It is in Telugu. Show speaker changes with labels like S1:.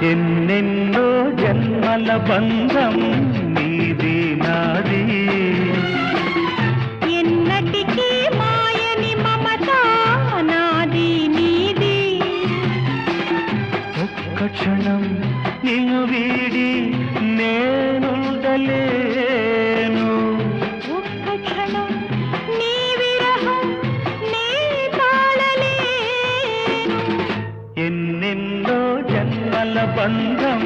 S1: ఎన్నెన్నో జన్మల బంధం నీది నాది
S2: ఎన్నటికీ మాయని మమత నాది నీది
S1: ఒక్క క్షణం నిన్ను వీడి నేనుండలేను
S2: ఒక్క క్షణం నీ విరహం నీ తాళలేను
S1: ఎన్నెన్నో జన్మల బంధం